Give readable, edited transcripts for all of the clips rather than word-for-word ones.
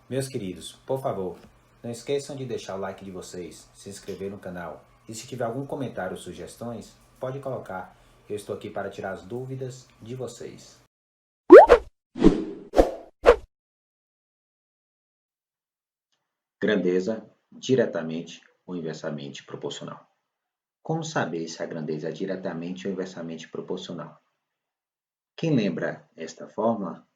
Meus queridos, por favor, não esqueçam de deixar o like de vocês, se inscrever no canal e se tiver algum comentário ou sugestões, pode colocar. Eu estou aqui para tirar as dúvidas de vocês. Grandeza diretamente ou inversamente proporcional. Como saber se a grandeza é diretamente ou inversamente proporcional? Quem lembra esta fórmula?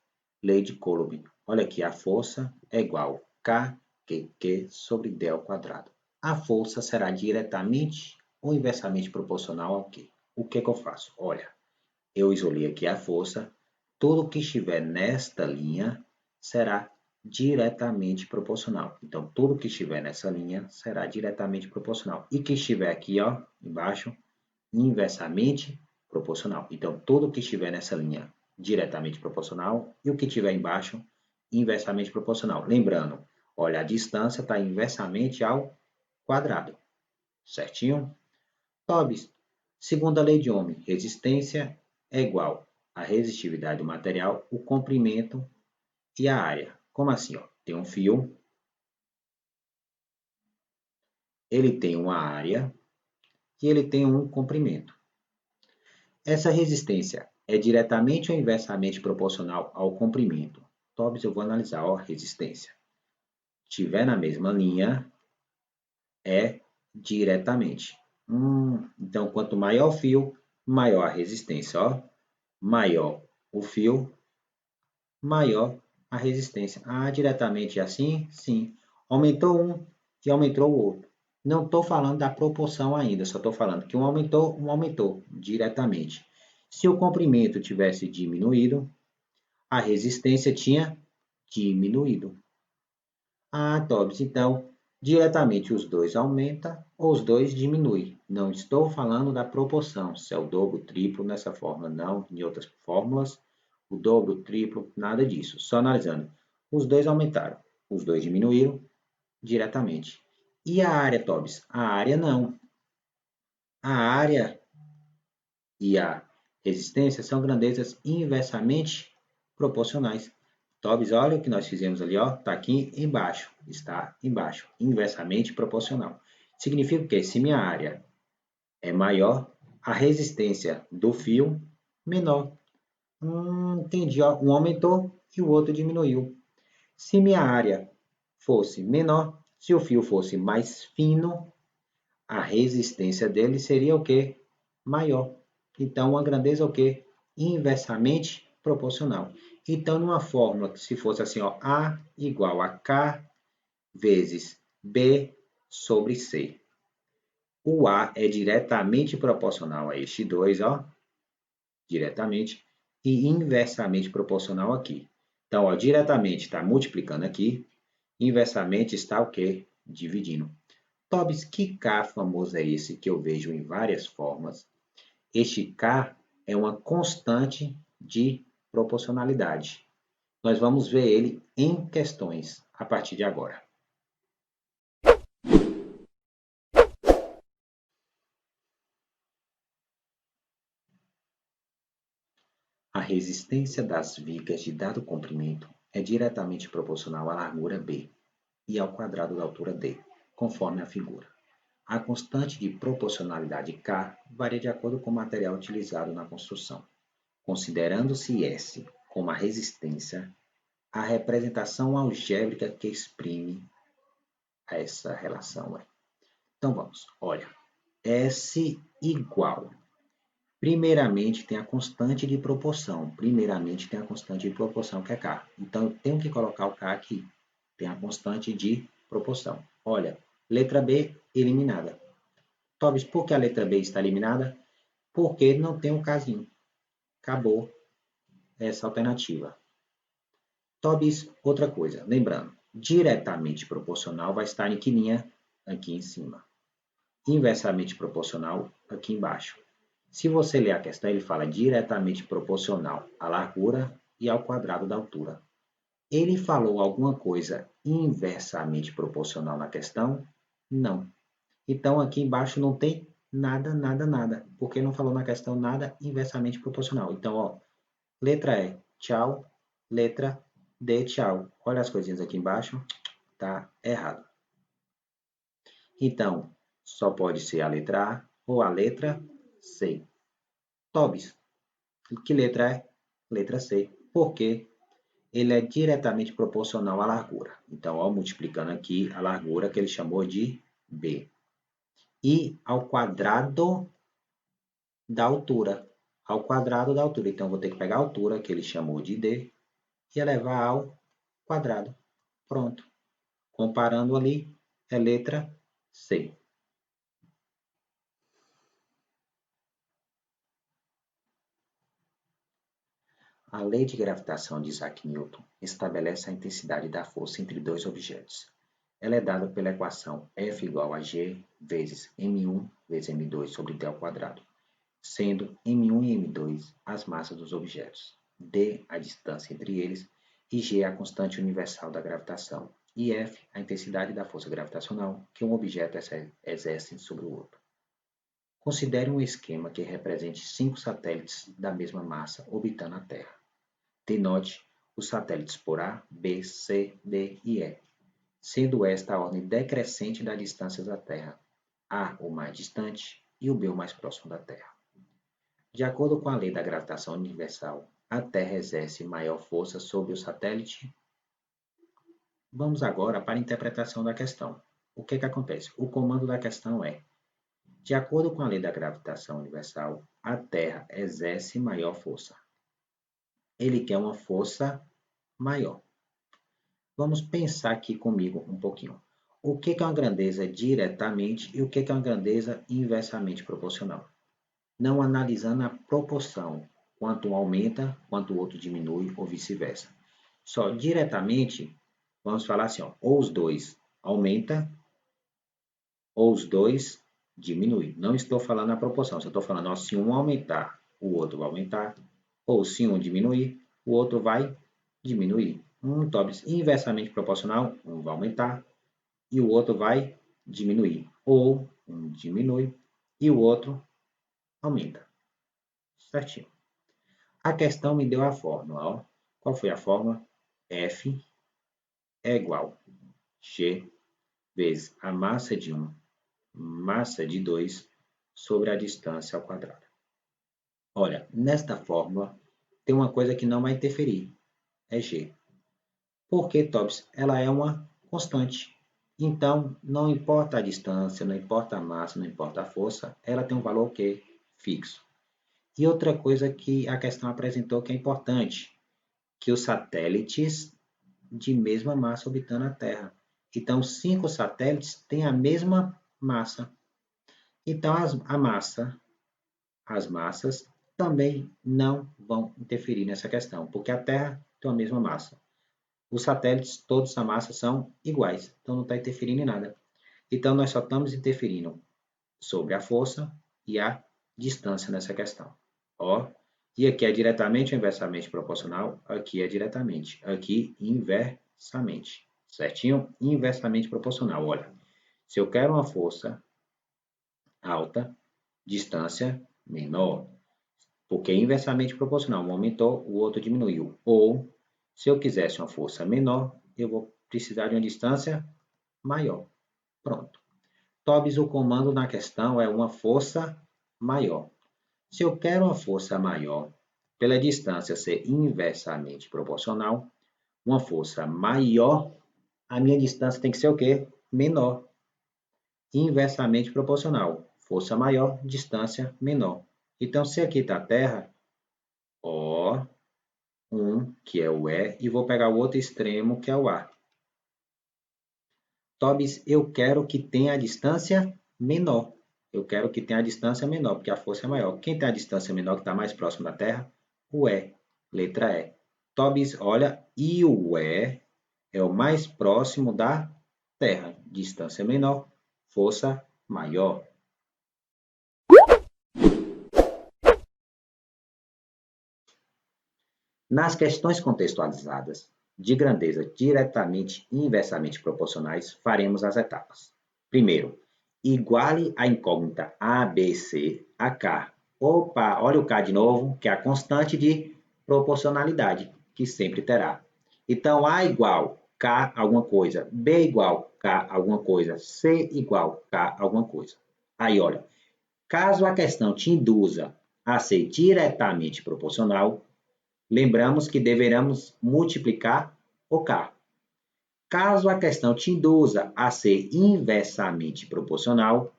Lei de Coulomb. Olha aqui, a força é igual a Q sobre D ao quadrado. A força será diretamente ou inversamente proporcional ao quê? O que eu faço? Olha, eu isolei aqui a força. Tudo que estiver nesta linha será diretamente proporcional. Então, tudo que estiver nessa linha será diretamente proporcional. E que estiver aqui, ó, embaixo, inversamente proporcional. Então, tudo que estiver nessa linha diretamente proporcional e o que estiver embaixo, inversamente proporcional. Lembrando, olha, a distância está inversamente ao quadrado. Certinho? Tobes, segunda lei de Ohm, resistência é igual à resistividade do material, o comprimento e a área. Como assim? Ó? Tem um fio, ele tem uma área e ele tem um comprimento. Essa resistência é diretamente ou inversamente proporcional ao comprimento? Tobes, eu vou analisar, ó, resistência. Se estiver na mesma linha, é diretamente. Então, quanto maior o fio, maior a resistência. Ó. Maior o fio, maior a resistência. Ah, diretamente assim? Sim. Aumentou um e aumentou o outro. Não estou falando da proporção ainda, só estou falando que um aumentou diretamente. Se o comprimento tivesse diminuído, a resistência tinha diminuído. Ah, Tobes, então, diretamente os dois aumentam ou os dois diminuem. Não estou falando da proporção, se é o dobro, o triplo, nessa fórmula, não, em outras fórmulas, o dobro, o triplo, nada disso. Só analisando. Os dois aumentaram, os dois diminuíram diretamente. E a área, Tobes? A área não. A área e a resistência são grandezas inversamente proporcionais. Tobes, olha o que nós fizemos ali, ó, está aqui embaixo, está embaixo, inversamente proporcional. Significa que se minha área é maior, a resistência do fio menor. Entendi, ó, um aumentou e o outro diminuiu. Se minha área fosse menor, se o fio fosse mais fino, a resistência dele seria o quê? Maior. Então, a grandeza é o quê? Inversamente proporcional. Então, numa fórmula que se fosse assim, ó, A igual a K vezes B sobre C. O A é diretamente proporcional a este 2, ó, diretamente, e inversamente proporcional aqui. Então, ó, diretamente está multiplicando aqui, inversamente está o quê? Dividindo. Tobes, que K famoso é esse que eu vejo em várias formas? Este K é uma constante de proporcionalidade. Nós vamos ver ele em questões a partir de agora. A resistência das vigas de dado comprimento é diretamente proporcional à largura B e ao quadrado da altura D, conforme a figura. A constante de proporcionalidade K varia de acordo com o material utilizado na construção. Considerando-se S como a resistência, a representação algébrica que exprime essa relação é. Então vamos, olha, S igual. Primeiramente tem a constante de proporção. Primeiramente tem a constante de proporção que é K. Então eu tenho que colocar o K aqui. Tem a constante de proporção. Olha, letra B eliminada. Tobes, por que a letra B está eliminada? Porque não tem o Kzinho. Acabou essa alternativa. Tobes, outra coisa, lembrando, diretamente proporcional vai estar em que linha? Aqui em cima. Inversamente proporcional, aqui embaixo. Se você ler a questão, ele fala diretamente proporcional à largura e ao quadrado da altura. Ele falou alguma coisa inversamente proporcional na questão? Não. Então, aqui embaixo não tem nada, nada, nada, porque não falou na questão nada inversamente proporcional. Então, ó, letra E, tchau. Letra D, tchau. Olha as coisinhas aqui embaixo. Tá errado. Então, só pode ser a letra A ou a letra C. Tobis, que letra é? Letra C. Por quê? Ele é diretamente proporcional à largura. Então, ó, multiplicando aqui a largura que ele chamou de B. E ao quadrado da altura. Ao quadrado da altura. Então, vou ter que pegar a altura que ele chamou de D e elevar ao quadrado. Pronto. Comparando ali, é letra C. A lei de gravitação de Isaac Newton estabelece a intensidade da força entre dois objetos. Ela é dada pela equação F igual a G vezes M1 vezes M2 sobre D ao quadrado, sendo M1 e M2 as massas dos objetos, D a distância entre eles e G a constante universal da gravitação, e F a intensidade da força gravitacional que um objeto exerce sobre o outro. Considere um esquema que represente 5 satélites da mesma massa orbitando a Terra. Denote os satélites por A, B, C, D e E, sendo esta a ordem decrescente das distâncias da Terra, A o mais distante e o B o mais próximo da Terra. De acordo com a lei da gravitação universal, a Terra exerce maior força sobre o satélite. Vamos agora para a interpretação da questão. O que acontece? O comando da questão é: de acordo com a lei da gravitação universal, a Terra exerce maior força. Ele quer uma força maior. Vamos pensar aqui comigo um pouquinho. O que é uma grandeza diretamente e o que é uma grandeza inversamente proporcional? Não analisando a proporção, quanto um aumenta, quanto o outro diminui ou vice-versa. Só diretamente, vamos falar assim, ó, ou os dois aumenta ou os dois diminui. Não estou falando a proporção, só estou falando, ó, se um aumentar, o outro vai aumentar, ou se um diminuir, o outro vai diminuir. Tobis inversamente proporcional, um vai aumentar e o outro vai diminuir. Ou um diminui e o outro aumenta. Certinho. A questão me deu a fórmula. Ó. Qual foi a fórmula? F é igual a G vezes a massa de 1, massa de 2, sobre a distância ao quadrado. Olha, nesta fórmula tem uma coisa que não vai interferir. É G. Porque, Tobs, ela é uma constante. Então, não importa a distância, não importa a massa, não importa a força, ela tem um valor que fixo. E outra coisa que a questão apresentou que é importante, que os satélites de mesma massa orbitando a Terra. Então, 5 satélites têm a mesma massa. Então, as massas também não vão interferir nessa questão, porque a Terra tem a mesma massa. Os satélites, todos a massa são iguais, então não está interferindo em nada. Então, nós só estamos interferindo sobre a força e a distância nessa questão. Ó, e aqui é diretamente ou inversamente proporcional, aqui é diretamente, aqui inversamente, certinho? Inversamente proporcional, olha. Se eu quero uma força alta, distância menor, porque é inversamente proporcional, um aumentou, o outro diminuiu. Ou, se eu quisesse uma força menor, eu vou precisar de uma distância maior. Pronto. Tobis, o comando na questão é uma força maior. Se eu quero uma força maior, pela distância ser inversamente proporcional, uma força maior, a minha distância tem que ser o quê? Menor. Inversamente proporcional. Força maior, distância menor. Então, se aqui está a Terra, O, 1, que é o E, e vou pegar o outro extremo, que é o A. Tobis, eu quero que tenha a distância menor. Eu quero que tenha a distância menor, porque a força é maior. Quem tem a distância menor, que está mais próximo da Terra? O E, letra E. Tobis, olha, e o E é o mais próximo da Terra. Distância menor, força maior. Nas questões contextualizadas, de grandeza diretamente e inversamente proporcionais, faremos as etapas. Primeiro, iguale a incógnita ABC a K. Opa, olha o K de novo, que é a constante de proporcionalidade, que sempre terá. Então, A igual K alguma coisa, B igual K alguma coisa, C igual K alguma coisa. Aí, olha, caso a questão te induza a ser diretamente proporcional, lembramos que deveremos multiplicar o K. Caso a questão te induza a ser inversamente proporcional,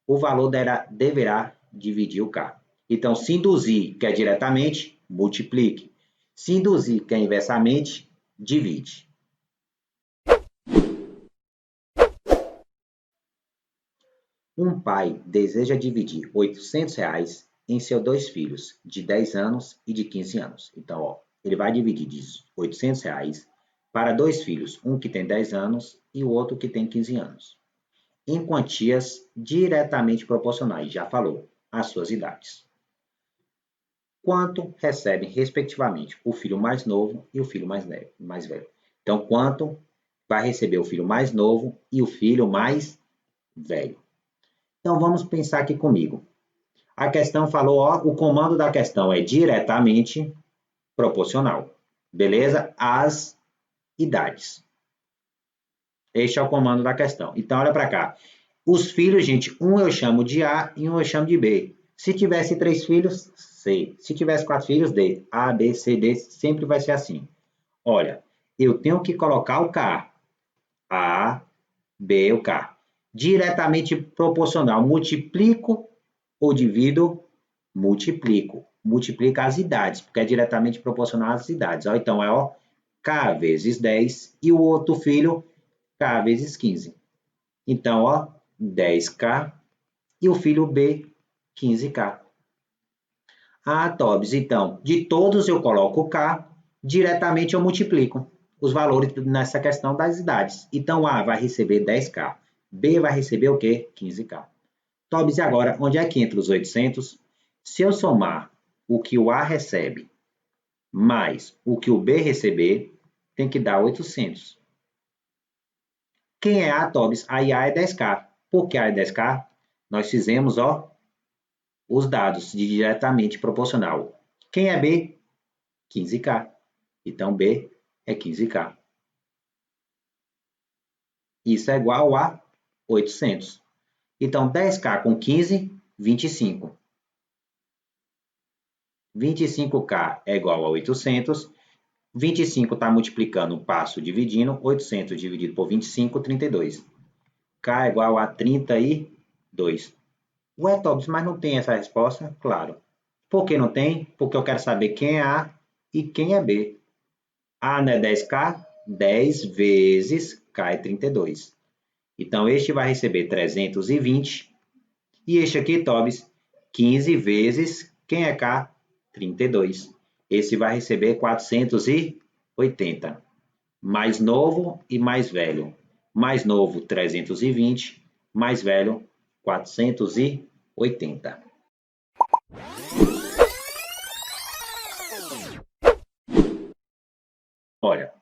o valor deverá dividir o K. Então, se induzir, que é diretamente, multiplique. Se induzir, que é inversamente, divide. Um pai deseja dividir R$ 800 em seus dois filhos, de 10 anos e de 15 anos. Então, ó, ele vai dividir R$ 800 para dois filhos, um que tem 10 anos e o outro que tem 15 anos, em quantias diretamente proporcionais, já falou, às suas idades. Quanto recebem, respectivamente, o filho mais novo e o filho mais velho? Então, quanto vai receber o filho mais novo e o filho mais velho? Então, vamos pensar aqui comigo. A questão falou, ó, o comando da questão é diretamente proporcional. Beleza? Às idades. Este é o comando da questão. Então, olha para cá. Os filhos, gente, um eu chamo de A e um eu chamo de B. Se tivesse 3 filhos, C. Se tivesse 4 filhos, D. A, B, C, D, sempre vai ser assim. Olha, eu tenho que colocar o K. A, B, o K. Diretamente proporcional. Multiplico ou divido? Multiplico. Multiplica as idades, porque é diretamente proporcional às idades. Ó, então, é ó, K vezes 10 e o outro filho, K vezes 15. Então, ó, 10K e o filho B, 15K. Ah, Tobes, então, de todos eu coloco o K, diretamente eu multiplico os valores nessa questão das idades. Então, A vai receber 10K, B vai receber o quê? 15K. Tobes, e agora, onde é que entra os 800? Se eu somar o que o A recebe mais o que o B receber, tem que dar 800. Quem é A, Tobes? Aí A é 10K. Por que A é 10K? Nós fizemos, ó, os dados de diretamente proporcional. Quem é B? 15K. Então, B é 15K. Isso é igual a 800. Então, 10K com 15, 25. 25K é igual a 800. 25 está multiplicando, passo dividindo. 800 dividido por 25, 32. K é igual a 32. Ué, Tobs, mas não tem essa resposta? Claro. Por que não tem? Porque eu quero saber quem é A e quem é B. A não é 10K? 10 vezes K é 32. Então, este vai receber 320. E este aqui, Tobs, 15 vezes, quem é K? 32. Esse vai receber 480. Mais novo e mais velho. Mais novo, 320. Mais velho, 480. Olha,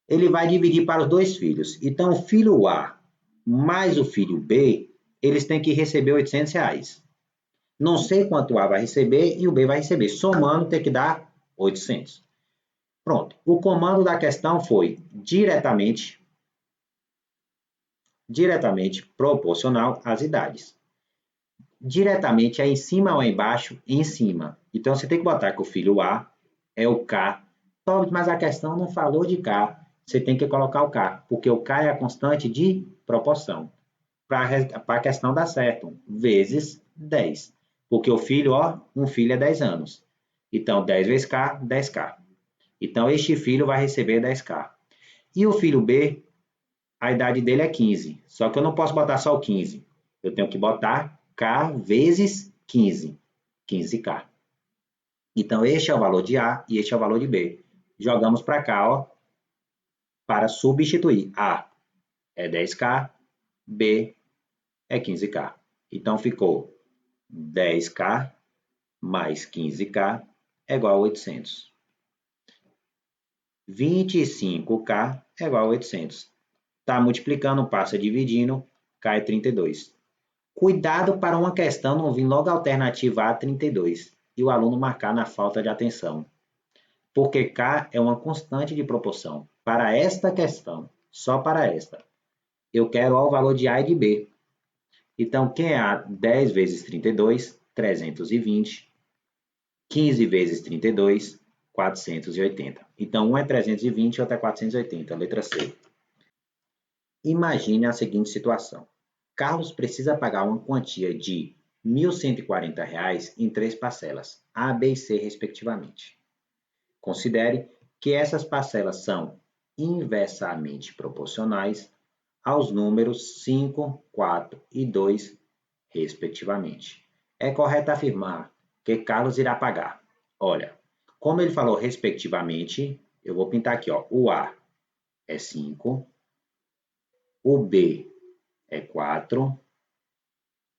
ele vai dividir para os dois filhos. Então, o filho A mais o filho B, eles têm que receber R$ 800. Não sei quanto o A vai receber e o B vai receber. Somando, tem que dar 800. Pronto. O comando da questão foi diretamente proporcional às idades. Diretamente é em cima ou é embaixo? Em cima. Então, você tem que botar que o filho A é o K. Mas a questão não falou de K. Você tem que colocar o K, porque o K é a constante de proporção. Para a questão dar certo, vezes 10. Porque o filho, ó, um filho é 10 anos. Então, 10 vezes K, 10K. Então, este filho vai receber 10K. E o filho B, a idade dele é 15. Só que eu não posso botar só o 15. Eu tenho que botar K vezes 15. 15K. Então, este é o valor de A e este é o valor de B. Jogamos para cá, ó, para substituir. A é 10K, B é 15K. Então, ficou 10K mais 15K é igual a 800. 25K é igual a 800. Está multiplicando, passa dividindo, K é 32. Cuidado para uma questão não vir logo a alternativa A 32 e o aluno marcar na falta de atenção. porque K é uma constante de proporção. Para esta questão, só para esta, eu quero o valor de A e de B. Então, quem é A? 10 vezes 32, 320. 15 vezes 32, 480. Então, um é 320 e outro é 480, letra C. Imagine a seguinte situação. Carlos precisa pagar uma quantia de R$ 1.140 em 3 parcelas, A, B e C, respectivamente. Considere que essas parcelas são inversamente proporcionais aos números 5, 4 e 2, respectivamente. É correto afirmar que Carlos irá pagar. Olha, como ele falou respectivamente, eu vou pintar aqui, ó. O A é 5, o B é 4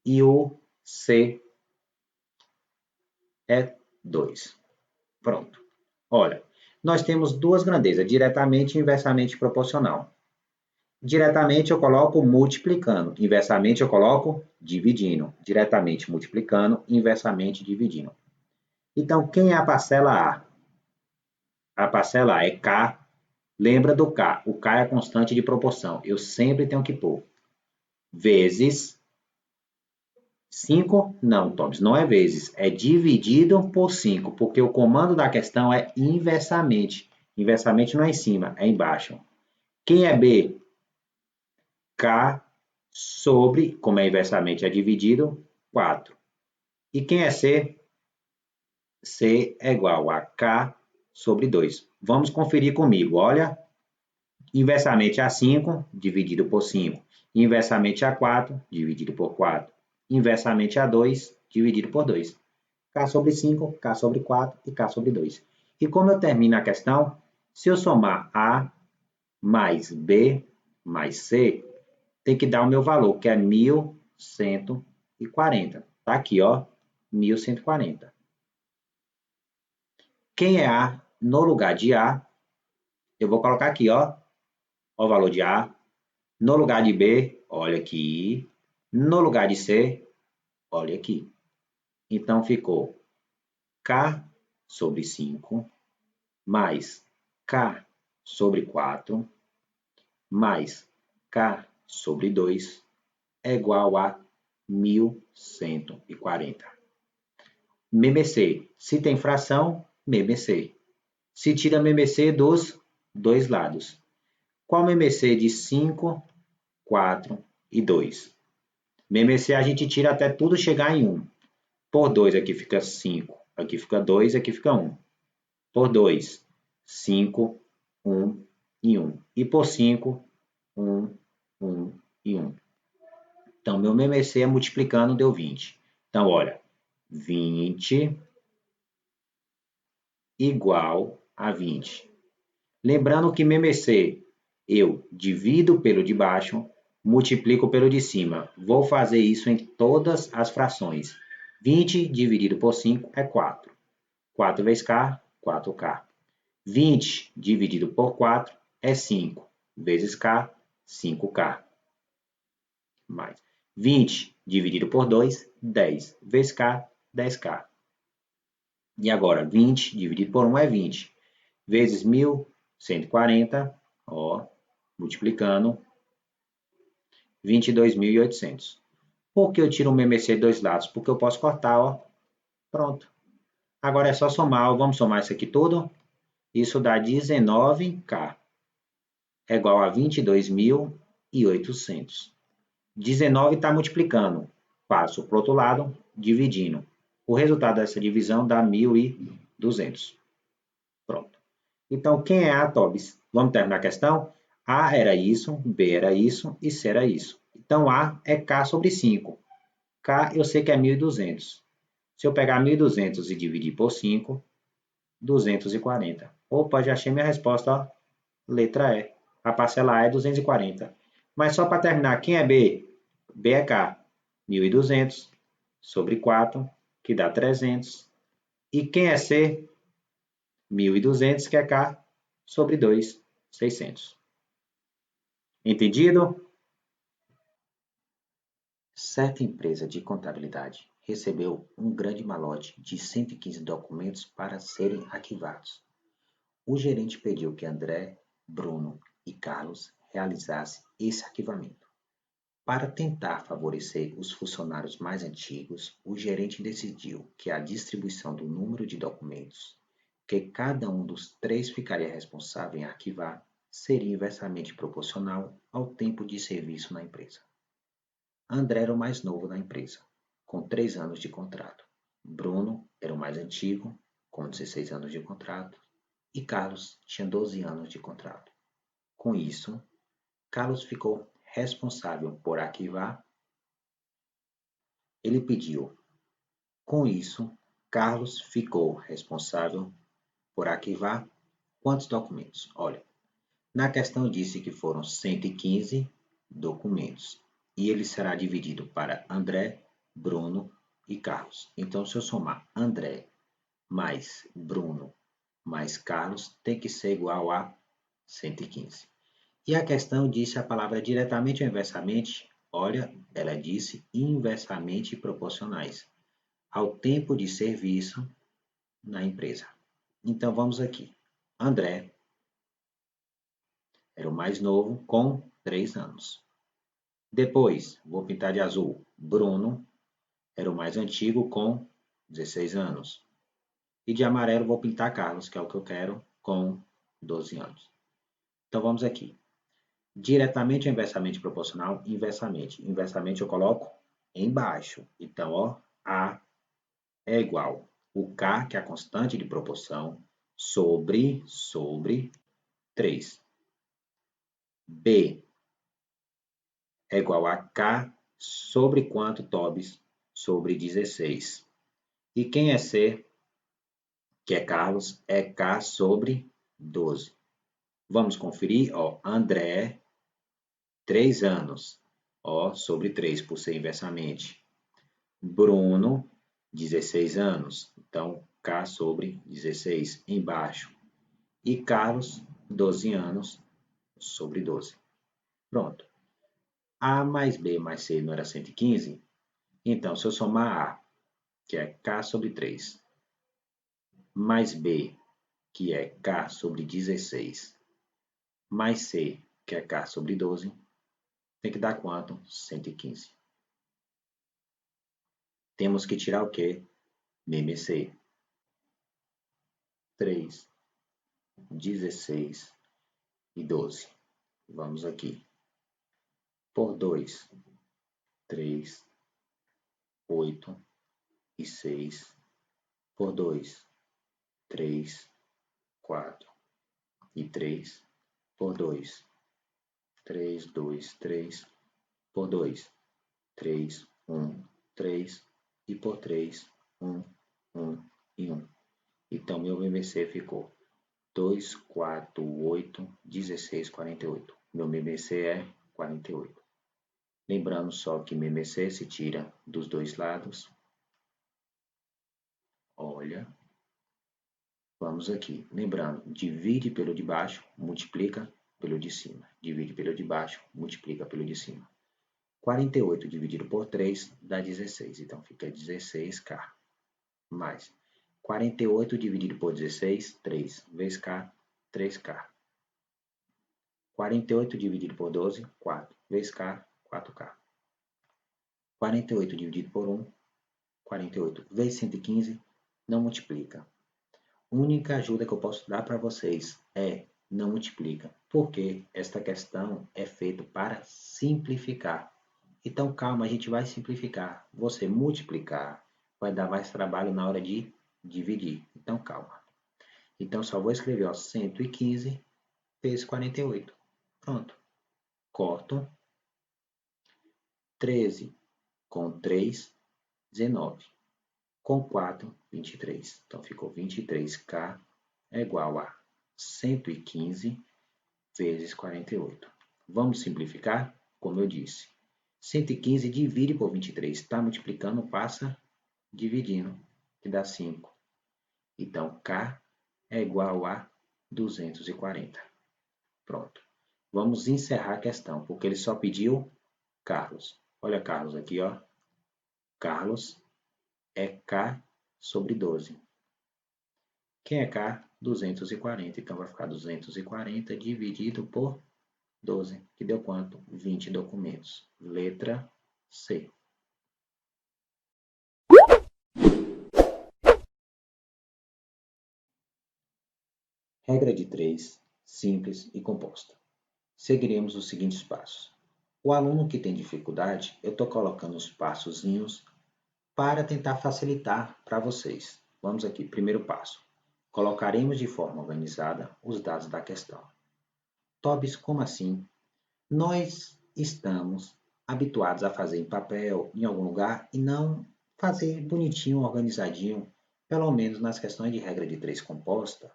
e o C é 2. Pronto. Olha, nós temos duas grandezas, diretamente e inversamente proporcional. Diretamente eu coloco multiplicando, inversamente eu coloco dividindo. Diretamente multiplicando, inversamente dividindo. Então, quem é a parcela A? A parcela A é K. Lembra do K? O K é a constante de proporção. Eu sempre tenho que pôr. Vezes 5? Não, Thomas, não é vezes. É dividido por 5, porque o comando da questão é inversamente. Inversamente não é em cima, é embaixo. Quem é B? K sobre, como é inversamente, é dividido, 4. E quem é C? C é igual a K sobre 2. Vamos conferir comigo, olha. Inversamente a 5, dividido por 5. Inversamente a 4, dividido por 4. Inversamente a 2, dividido por 2. K sobre 5, K sobre 4 e K sobre 2. E como eu termino a questão, se eu somar A mais B mais C, tem que dar o meu valor, que é 1.140. Está aqui, ó, 1.140. Quem é A no lugar de A, eu vou colocar aqui, ó o valor de A. No lugar de B, olha aqui. No lugar de C, olha aqui. Então, ficou K sobre 5, mais K sobre 4, mais K sobre 2, é igual a 1.140. MMC. Se tem fração, MMC. Se tira MMC dos dois lados. Qual MMC de 5, 4 e 2? MMC a gente tira até tudo chegar em 1. Por 2 aqui fica 5, aqui fica 2, aqui fica 1. Por 2, 5, 1 e 1. E por 5, 1, 1 e 1. Então, meu MMC é multiplicando deu 20. Então, olha, 20 igual a 20. Lembrando que MMC eu divido pelo de baixo, multiplico pelo de cima. Vou fazer isso em todas as frações. 20 dividido por 5 é 4. 4 vezes K, 4K. 20 dividido por 4 é 5. Vezes K, 5K. Mais 20 dividido por 2, 10. Vezes K, 10K. E agora, 20 dividido por 1 é 20. Vezes 1.140, ó, multiplicando, 22.800. Por que eu tiro o MMC de dois lados? Porque eu posso cortar, ó. Pronto. Agora é só somar, ó. Vamos somar isso aqui tudo? Isso dá 19K. É igual a 22.800. 19 está multiplicando. Passo para o outro lado, dividindo. O resultado dessa divisão dá 1.200. Pronto. Então, quem é A, Tobis? Vamos terminar a questão? A era isso, B era isso e C era isso. Então, A é K sobre 5. K eu sei que é 1.200. Se eu pegar 1.200 e dividir por 5, 240. Opa, já achei minha resposta, ó. Letra E. A parcela A é 240. Mas só para terminar, quem é B? B é K. 1.200 sobre 4, que dá 300. E quem é C? 1.200, que é K, sobre 2, 600. Entendido? Certa empresa de contabilidade recebeu um grande malote de 115 documentos para serem arquivados. O gerente pediu que André, Bruno e Carlos realizassem esse arquivamento. Para tentar favorecer os funcionários mais antigos, o gerente decidiu que a distribuição do número de documentos que cada um dos três ficaria responsável em arquivar seria inversamente proporcional ao tempo de serviço na empresa. André era o mais novo da empresa, com 3 anos de contrato. Bruno era o mais antigo, com 16 anos de contrato. E Carlos tinha 12 anos de contrato. Com isso, Carlos ficou responsável por arquivar. Ele pediu. Com isso, Carlos ficou responsável por arquivar quantos documentos? Olha, na questão disse que foram 115 documentos e ele será dividido para André, Bruno e Carlos. Então, se eu somar André mais Bruno mais Carlos, tem que ser igual a 115. E a questão disse a palavra diretamente ou inversamente. Olha, ela disse inversamente proporcionais ao tempo de serviço na empresa. Então, vamos aqui. André era o mais novo, com 3 anos. Depois, vou pintar de azul. Bruno era o mais antigo, com 16 anos. E de amarelo, vou pintar Carlos, que é o que eu quero, com 12 anos. Então, vamos aqui. Diretamente ou inversamente proporcional? Inversamente. Inversamente eu coloco embaixo. Então, ó, A é igual o K, que é a constante de proporção, sobre 3. B é igual a K sobre quanto, Tobis? Sobre 16. E quem é C, que é Carlos, é K sobre 12. Vamos conferir, ó, André, 3 anos, ó, sobre 3, por ser inversamente. Bruno, 16 anos, então K sobre 16 embaixo. E Carlos, 12 anos, sobre 12. Pronto. A mais B mais C não era 115? Então, se eu somar A, que é K sobre 3, mais B, que é K sobre 16, mais C, que é K sobre 12, tem que dar quanto? 115. Temos que tirar o quê? MMC. 3, 16 e 12. Vamos aqui. Por 2, 3, 8 e 6. Por 2, 3, 4 e 3. Por 2, 3, 2, 3. Por 2, 3, 1, 3. E por 3, 1, 1 e 1. Então, meu MMC ficou 2, 4, 8, 16, 48. Meu MMC é 48. Lembrando só que MMC se tira dos dois lados. Olha. Vamos aqui. Lembrando, divide pelo de baixo, multiplica pelo de cima. Divide pelo de baixo, multiplica pelo de cima. 48 dividido por 3 dá 16. Então, fica 16K. Mais 48 dividido por 16, 3 vezes K, 3K. 48 dividido por 12, 4 vezes K, 4K. 48 dividido por 1, 48 vezes 115, não multiplica. A única ajuda que eu posso dar para vocês é não multiplica, porque esta questão é feita para simplificar. Então, calma, a gente vai simplificar. Você multiplicar vai dar mais trabalho na hora de dividir. Então, calma. Então, só vou escrever ó, 115 vezes 48. Pronto. Corto. 13 com 3, 19. Com 4, 23. Então, ficou 23K é igual a 115 vezes 48. Vamos simplificar? Como eu disse. 115 divide por 23. Está multiplicando, passa dividindo, que dá 5. Então, K é igual a 240. Pronto. Vamos encerrar a questão, porque ele só pediu Carlos. Olha Carlos aqui, ó. Carlos é K sobre 12. Quem é K? 240. Então, vai ficar 240 dividido por 12, que deu quanto? 20 documentos. Letra C. Regra de 3, simples e composta. Seguiremos os seguintes passos. O aluno que tem dificuldade, eu estou colocando os passozinhos para tentar facilitar para vocês. Vamos aqui, primeiro passo. Colocaremos de forma organizada os dados da questão. Tobis, como assim? Nós estamos habituados a fazer em papel, em algum lugar, e não fazer bonitinho, organizadinho, pelo menos nas questões de regra de 3 composta.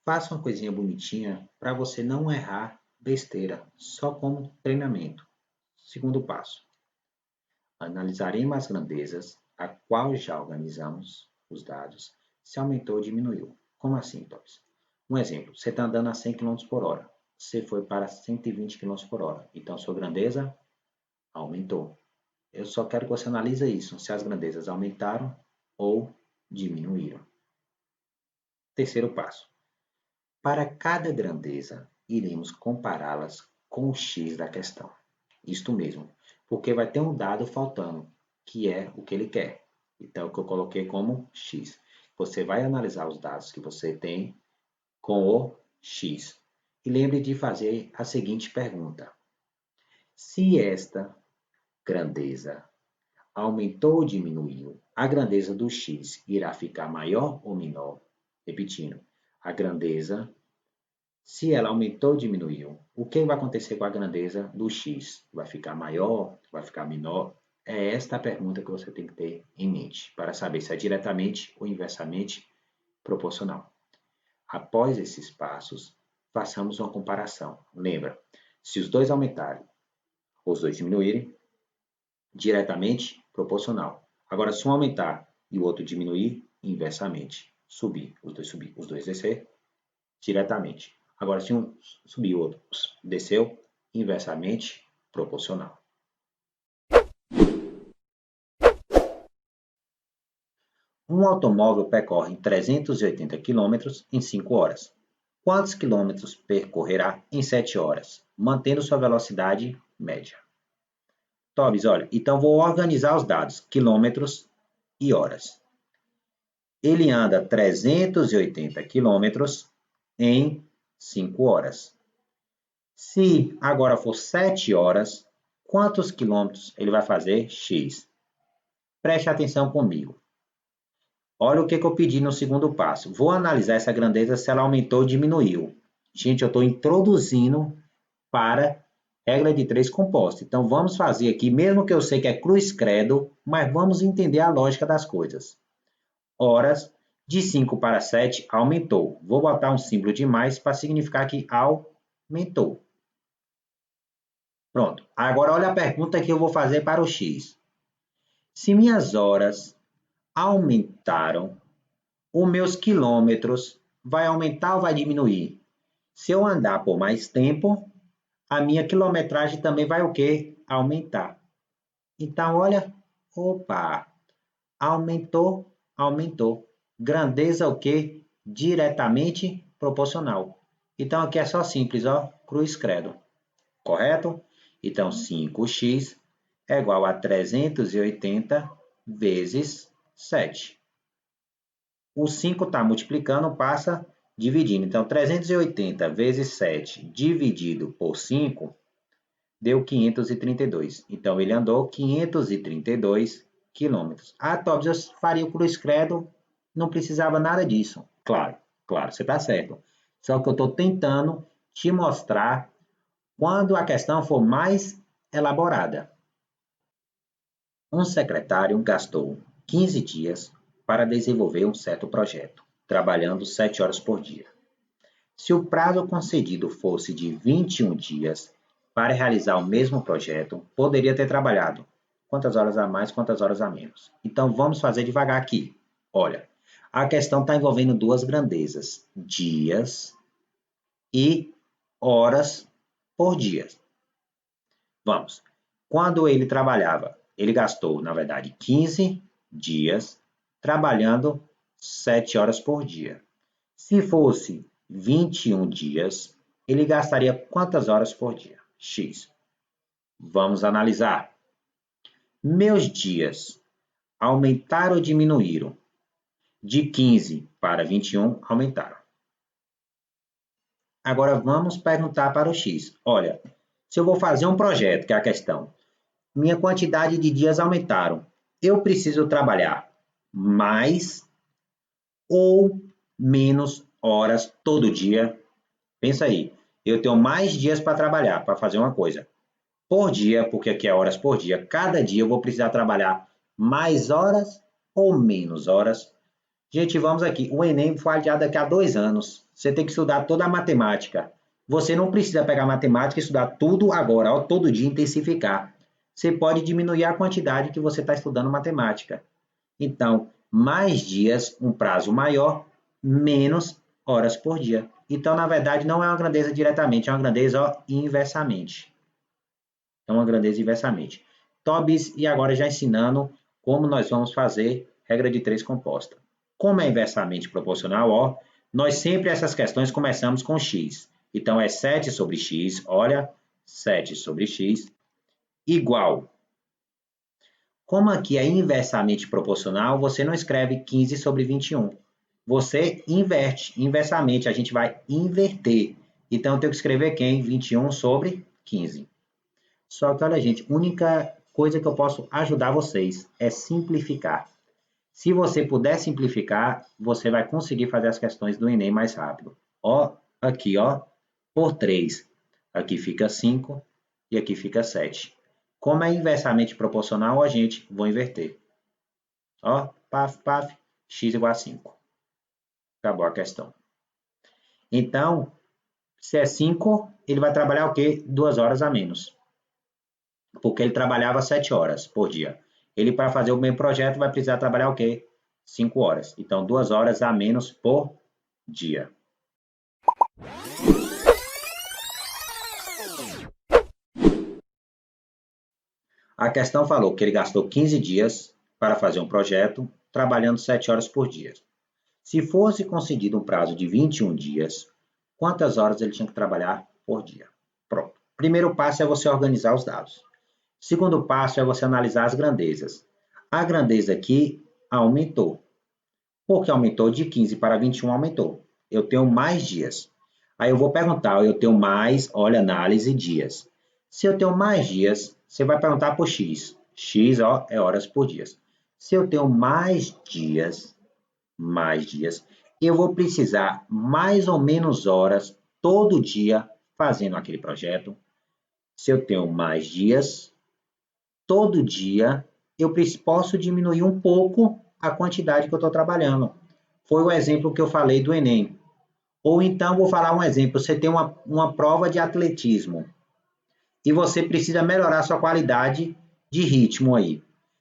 Faça uma coisinha bonitinha para você não errar besteira, só como treinamento. Segundo passo. Analisaremos as grandezas, a qual já organizamos os dados, se aumentou ou diminuiu. Como assim, Tops? Um exemplo, você está andando a 100 km por hora, você foi para 120 km por hora, então sua grandeza aumentou. Eu só quero que você analise isso, se as grandezas aumentaram ou diminuíram. Terceiro passo. Para cada grandeza, iremos compará-las com o x da questão. Isto mesmo, porque vai ter um dado faltando, que é o que ele quer. Então, o que eu coloquei como x. Você vai analisar os dados que você tem com o x. E lembre de fazer a seguinte pergunta. Se esta grandeza aumentou ou diminuiu, a grandeza do x irá ficar maior ou menor? Repetindo, a grandeza, se ela aumentou ou diminuiu, o que vai acontecer com a grandeza do x? Vai ficar maior? Vai ficar menor? É esta a pergunta que você tem que ter em mente, para saber se é diretamente ou inversamente proporcional. Após esses passos, façamos uma comparação. Lembra, se os dois aumentarem ou os dois diminuírem, diretamente proporcional. Agora, se um aumentar e o outro diminuir, inversamente. Subir, os dois descer, diretamente. Agora, se um subir e o outro desceu, inversamente proporcional. Um automóvel percorre 380 km em 5 horas. Quantos quilômetros percorrerá em 7 horas, mantendo sua velocidade média? Tobis, olha, então vou organizar os dados, quilômetros e horas. Ele anda 380 quilômetros em 5 horas. Se agora for 7 horas, quantos quilômetros ele vai fazer? X. Preste atenção comigo. Olha o que eu pedi no segundo passo. Vou analisar essa grandeza se ela aumentou ou diminuiu. Gente, eu estou introduzindo para regra de 3 composta. Então, vamos fazer aqui, mesmo que eu sei que é cruz credo, mas vamos entender a lógica das coisas. Horas, de 5 para 7, aumentou. Vou botar um símbolo de mais para significar que aumentou. Pronto. Agora, olha a pergunta que eu vou fazer para o x. Se minhas horas aumentaram, os meus quilômetros vai aumentar ou vai diminuir? Se eu andar por mais tempo, a minha quilometragem também vai o quê? Aumentar. Então, olha, opa, aumentou, aumentou. Grandeza o quê? Diretamente proporcional. Então, aqui é só simples, ó, cruz credo. Correto? Então, 5x é igual a 380 vezes 7. O 5 está multiplicando, passa dividindo. Então, 380 vezes 7 dividido por 5 deu 532. Então, ele andou 532 quilômetros. Ah, Tobs, eu faria o cruz credo, não precisava nada disso. Claro, você está certo. Só que eu estou tentando te mostrar quando a questão for mais elaborada. Um secretário gastou 15 dias para desenvolver um certo projeto, trabalhando 7 horas por dia. Se o prazo concedido fosse de 21 dias para realizar o mesmo projeto, poderia ter trabalhado quantas horas a mais, quantas horas a menos. Então, vamos fazer devagar aqui. Olha, a questão está envolvendo duas grandezas, dias e horas por dia. Vamos. Quando ele trabalhava, ele gastou, na verdade, 15 dias trabalhando 7 horas por dia. Se fosse 21 dias, ele gastaria quantas horas por dia? X. Vamos analisar. Meus dias aumentaram ou diminuíram? De 15 para 21, aumentaram. Agora vamos perguntar para o X. Olha, se eu vou fazer um projeto, que é a questão, minha quantidade de dias aumentaram. Eu preciso trabalhar mais ou menos horas todo dia? Pensa aí, eu tenho mais dias para trabalhar, para fazer uma coisa. Por dia, porque aqui é horas por dia, cada dia eu vou precisar trabalhar mais horas ou menos horas? Gente, vamos aqui. O Enem foi adiado daqui a 2 anos. Você tem que estudar toda a matemática. Você não precisa pegar matemática e estudar tudo agora, ó, todo dia intensificar. Você pode diminuir a quantidade que você está estudando matemática. Então, mais dias, um prazo maior, menos horas por dia. Então, na verdade, não é uma grandeza diretamente, é uma grandeza ó, inversamente. É uma grandeza inversamente. Tobis, e agora já ensinando como nós vamos fazer regra de 3 composta. Como é inversamente proporcional, ó, nós sempre essas questões começamos com x. Então, é 7 sobre x, olha, 7 sobre x, igual. Como aqui é inversamente proporcional, você não escreve 15 sobre 21. Você inverte, inversamente, a gente vai inverter. Então, eu tenho que escrever quem? 21 sobre 15. Só que, olha, gente, a única coisa que eu posso ajudar vocês é simplificar. Se você puder simplificar, você vai conseguir fazer as questões do Enem mais rápido. Ó, aqui, ó, por 3. Aqui fica 5 e aqui fica 7. Como é inversamente proporcional, a gente vou inverter. Ó, paf, paf, x igual a 5. Acabou a questão. Então, se é 5, ele vai trabalhar o quê? 2 horas a menos. Porque ele trabalhava 7 horas por dia. Ele, para fazer o mesmo projeto, vai precisar trabalhar o quê? 5 horas. Então, 2 horas a menos por dia. A questão falou que ele gastou 15 dias para fazer um projeto, trabalhando 7 horas por dia. Se fosse concedido um prazo de 21 dias, quantas horas ele tinha que trabalhar por dia? Pronto. Primeiro passo é você organizar os dados. Segundo passo é você analisar as grandezas. A grandeza aqui aumentou. Porque aumentou de 15 para 21, aumentou. Eu tenho mais dias. Aí eu vou perguntar, eu tenho mais, olha, análise, dias. Se eu tenho mais dias, você vai perguntar por x. X, ó, é horas por dia. Se eu tenho mais dias, eu vou precisar mais ou menos horas todo dia fazendo aquele projeto. Se eu tenho mais dias, todo dia, eu posso diminuir um pouco a quantidade que eu estou trabalhando. Foi o exemplo que eu falei do Enem. Ou então, vou falar um exemplo: você tem uma prova de atletismo e você precisa melhorar sua qualidade de ritmo aí.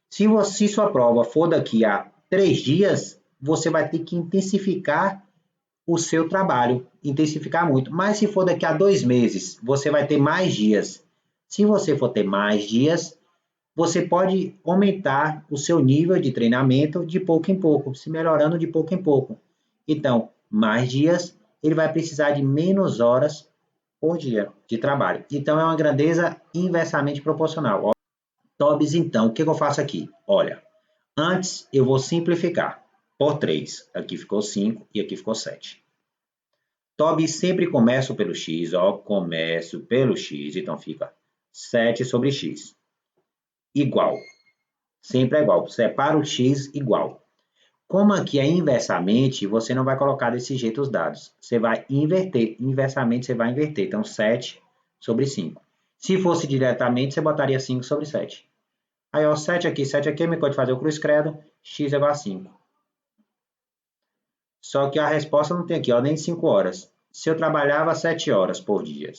Se sua prova for daqui a 3 dias, você vai ter que intensificar o seu trabalho, intensificar muito. Mas se for daqui a 2 meses, você vai ter mais dias. Se você for ter mais dias, você pode aumentar o seu nível de treinamento de pouco em pouco, se melhorando de pouco em pouco. Então, mais dias, ele vai precisar de menos horas por dia de trabalho. Então, é uma grandeza inversamente proporcional. Tobis, então, o que eu faço aqui? Olha, antes eu vou simplificar por 3. Aqui ficou 5 e aqui ficou 7. Tobis, sempre começo pelo x, ó, começo pelo x, então fica 7 sobre x. Igual. Sempre é igual. Separa o x igual. Como aqui é inversamente, você não vai colocar desse jeito os dados. Você vai inverter. Inversamente, você vai inverter. Então, 7 sobre 5. Se fosse diretamente, você botaria 5 sobre 7. Aí, ó, 7 aqui, me pode fazer o cruz credo, x é igual a 5. Só que a resposta não tem aqui, ó, nem 5 horas. Se eu trabalhava 7 horas por dia,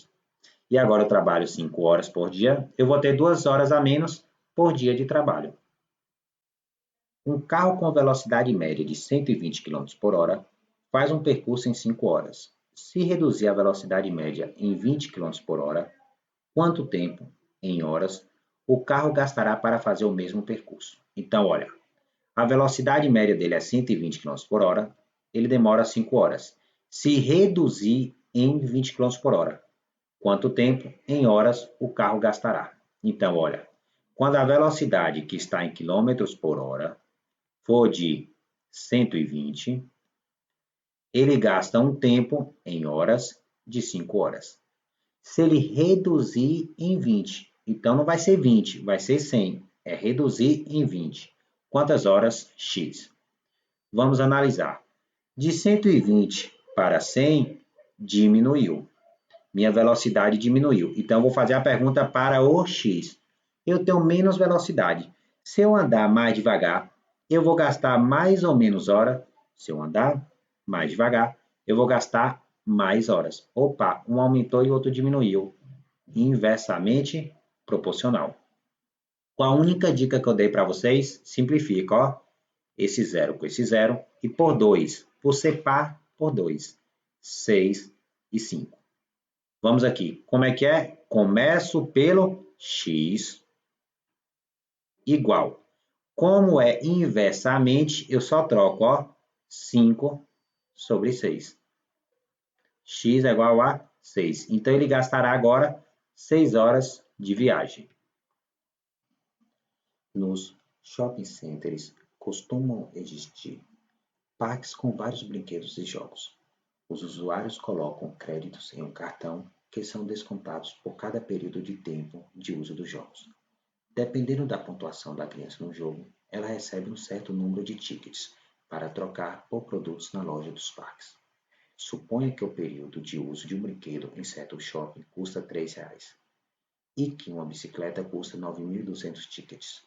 e agora eu trabalho 5 horas por dia, eu vou ter 2 horas a menos por dia de trabalho. Um carro com velocidade média de 120 km por hora faz um percurso em 5 horas. Se reduzir a velocidade média em 20 km por hora, quanto tempo, em horas, o carro gastará para fazer o mesmo percurso? Então, olha, a velocidade média dele é 120 km por hora, ele demora 5 horas. Se reduzir em 20 km por hora, quanto tempo em horas o carro gastará? Então, olha, quando a velocidade que está em quilômetros por hora for de 120, ele gasta um tempo em horas de 5 horas. Se ele reduzir em 20, então não vai ser 20, vai ser 100. É reduzir em 20. Quantas horas? X. Vamos analisar. De 120 para 100, diminuiu. Minha velocidade diminuiu. Então, eu vou fazer a pergunta para o X. Eu tenho menos velocidade. Se eu andar mais devagar, eu vou gastar mais ou menos hora. Se eu andar mais devagar, eu vou gastar mais horas. Opa, um aumentou e o outro diminuiu. Inversamente proporcional. Com a única dica que eu dei para vocês, simplifica, ó. Esse zero com esse zero e por 2. Por ser par, por 2. 6 e 5. Vamos aqui. Como é que é? Começo pelo x igual. Como é inversamente, eu só troco, ó, 5 sobre 6. X é igual a 6. Então, ele gastará agora 6 horas de viagem. Nos shopping centers costumam existir parques com vários brinquedos e jogos. Os usuários colocam créditos em um cartão que são descontados por cada período de tempo de uso dos jogos. Dependendo da pontuação da criança no jogo, ela recebe um certo número de tickets para trocar por produtos na loja dos parques. Suponha que o período de uso de um brinquedo em certo shopping custa R$ 3 e que uma bicicleta custa 9.200 tickets.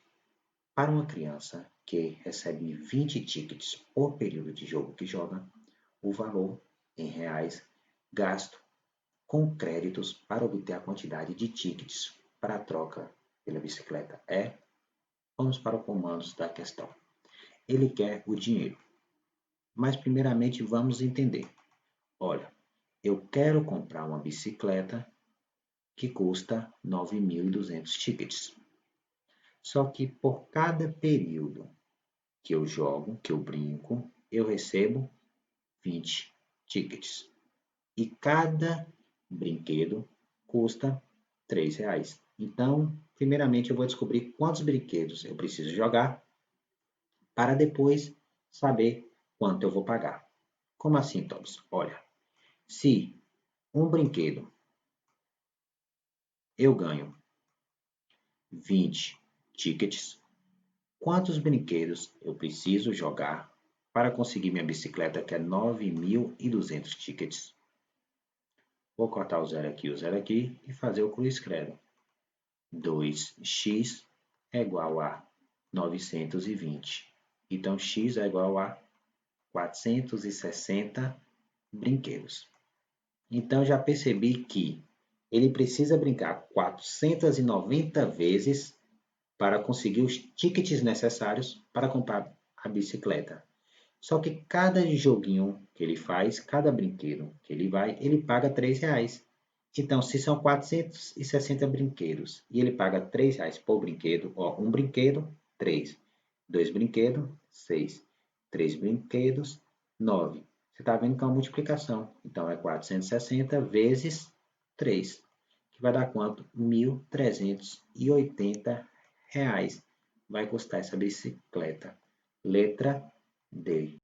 Para uma criança que recebe 20 tickets por período de jogo que joga, o valor em reais gasto com créditos para obter a quantidade de tickets para a troca pela bicicleta é. Vamos para os comandos da questão. Ele quer o dinheiro, mas primeiramente vamos entender. Olha, eu quero comprar uma bicicleta que custa 9.200 tickets. Só que por cada período que eu jogo, que eu brinco, eu recebo 20 tickets. E cada brinquedo custa R$ 3. Então, primeiramente eu vou descobrir quantos brinquedos eu preciso jogar para depois saber quanto eu vou pagar. Como assim, Thomas? Olha, se um brinquedo eu ganho 20 tickets, quantos brinquedos eu preciso jogar para conseguir minha bicicleta que é 9.200 tickets? Vou cortar o zero aqui e fazer o cruz credo. 2x é igual a 920. Então, x é igual a 460 brinquedos. Então, já percebi que ele precisa brincar 490 vezes para conseguir os tickets necessários para comprar a bicicleta. Só que cada joguinho que ele faz, cada brinquedo que ele vai, ele paga R$ 3. Então, se são 460 brinquedos e ele paga R$ 3 por brinquedo, ó, um brinquedo, 3. Dois brinquedos, 6. Três brinquedos, 9. Você está vendo que é uma multiplicação. Então, é 460 vezes 3, que vai dar quanto? R$ 1.380 vai custar essa bicicleta. Letra D.